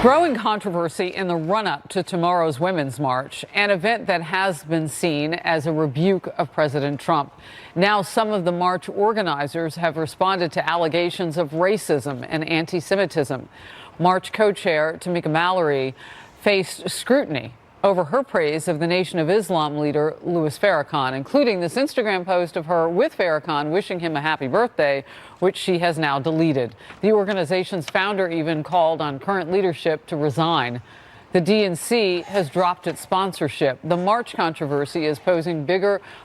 Growing controversy in the run-up to tomorrow's Women's March, an event that has been seen as a rebuke of President Trump. Now some of the march organizers have responded to allegations of racism and anti-Semitism. March co-chair Tamika Mallory faced scrutiny over her praise of the Nation of Islam leader Louis Farrakhan, including this Instagram post of her with Farrakhan wishing him a happy birthday, which she has now deleted. The organization's founder even called on current leadership to resign. The DNC has dropped its sponsorship. The march controversy is posing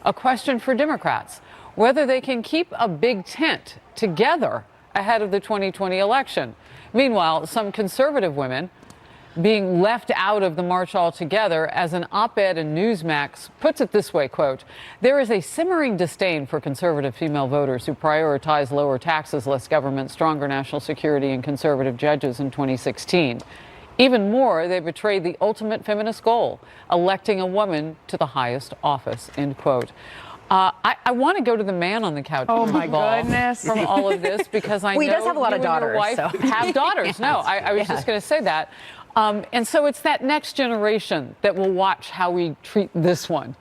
a question for Democrats, whether they can keep a big tent together ahead of the 2020 election. Meanwhile, some conservative women being left out of the march altogether, as an op-ed in Newsmax puts it this way, quote, "There is a simmering disdain for conservative female voters who prioritize lower taxes, less government, stronger national security, and conservative judges in 2016. Even more, they betrayed the ultimate feminist goal, electing a woman to the highest office," end quote. I want to go to the man on the couch. Oh my goodness! From all of this, because I know he does have a lot of you and your daughters, wife so. have daughters. Yes. No, I was just going to say that. And so it's that next generation that will watch how we treat this one.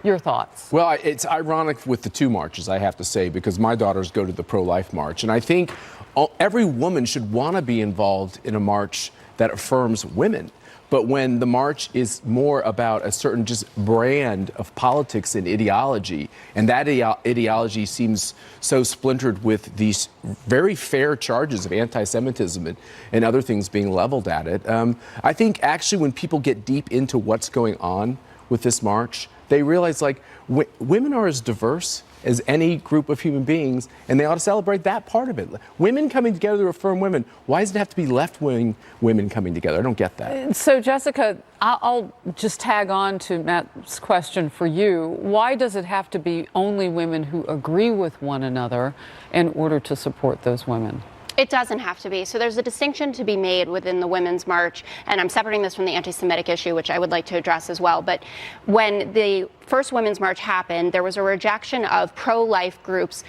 Your thoughts? Well, it's ironic with the two marches, I have to say, because my daughters go to the pro-life march. And I think every woman should want to be involved in a march that affirms women. But when the march is more about a certain just brand of politics and ideology, and that ideology seems so splintered with these very fair charges of anti-Semitism and other things being leveled at it, I think actually when people get deep into what's going on with this march, they realize like women are as diverse as any group of human beings, and they ought to celebrate that part of it. Women coming together to affirm women. Why does it have to be left-wing women coming together? I don't get that. So, Jessica, I'll just tag on to Matt's question for you. Why does it have to be only women who agree with one another in order to support those women? It doesn't have to be. So there's a distinction to be made within the Women's March, and I'm separating this from the anti-Semitic issue, which I would like to address as well. But when the first Women's March happened, there was a rejection of pro-life groups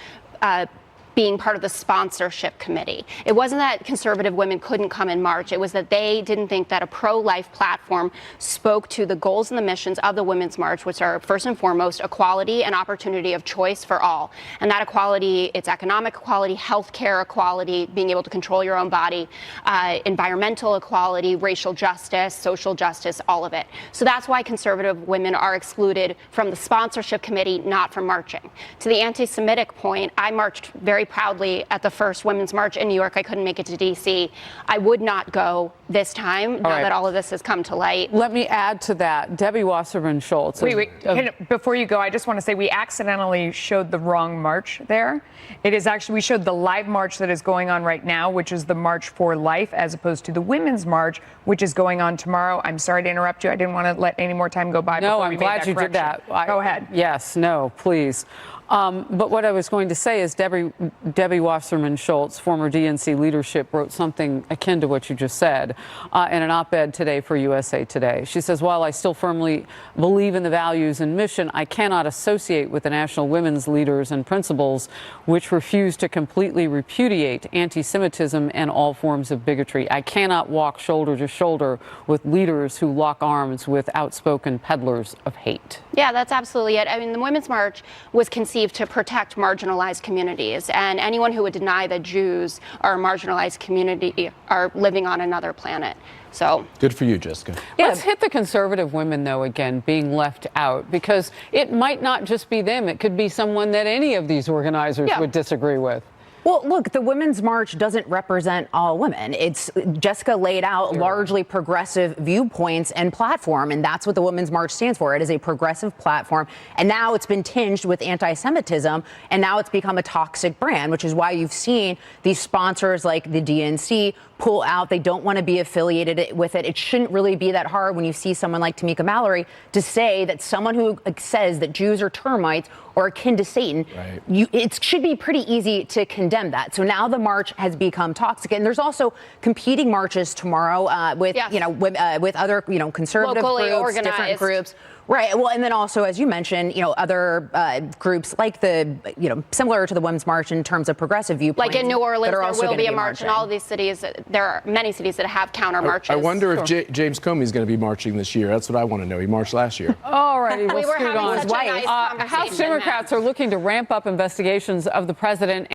being part of the sponsorship committee. It wasn't that conservative women couldn't come and march. It was that they didn't think that a pro-life platform spoke to the goals and the missions of the Women's March, which are first and foremost equality and opportunity of choice for all. And that equality, it's economic equality, healthcare equality, being able to control your own body, environmental equality, racial justice, social justice, all of it. So that's why conservative women are excluded from the sponsorship committee, not from marching. To the anti-Semitic point, I marched very proudly at the first Women's March in New York. I couldn't make it to D.C. I would not go this time, now that all of this has come to light. Let me add to that. Debbie Wasserman Schultz. Before you go, I just want to say we accidentally showed the wrong march there. It is actually, we showed the live march that is going on right now, which is the March for Life, as opposed to the Women's March, which is going on tomorrow. I'm sorry to interrupt you. I didn't want to let any more time go by. No, before I'm we glad you did that. Go ahead. Yes, no, please. But what I was going to say is Debbie Wasserman Schultz, former DNC leadership, wrote something akin to what you just said in an op-ed today for USA Today. She says, while I still firmly believe in the values and mission, I cannot associate with the national women's leaders and principles which refuse to completely repudiate anti-Semitism and all forms of bigotry. I cannot walk shoulder to shoulder with leaders who lock arms with outspoken peddlers of hate. Yeah, that's absolutely it. I mean, the Women's March was conceived to protect marginalized communities, and anyone who would deny that Jews are a marginalized community are living on another planet. So good for you, Jessica. Let's hit the conservative women, though, again, being left out, because it might not just be them. It could be someone that any of these organizers would disagree with. Well, look, the Women's March doesn't represent all women. It's Jessica laid out largely progressive viewpoints and platform, and that's what the Women's March stands for. It is a progressive platform, and now it's been tinged with anti-Semitism, and now it's become a toxic brand, which is why you've seen these sponsors like the DNC pull out. They don't want to be affiliated with it. It shouldn't really be that hard when you see someone like Tamika Mallory to say that someone who says that Jews are termites or akin to Satan, it should be pretty easy to condemn condemned that. So now the march has become toxic, and there's also competing marches tomorrow with with other conservative Locally groups, organized. different groups. Right. Well, and then also, as you mentioned, other groups like similar to the Women's March in terms of progressive viewpoints. Like in New Orleans, there will be a march marching. in all of these cities. There are many cities that have counter marches. I wonder if James Comey's going to be marching this year. That's what I want to know. He marched last year. All righty, we'll We were scoot having on. such a nice House conversation. Democrats are looking to ramp up investigations of the president.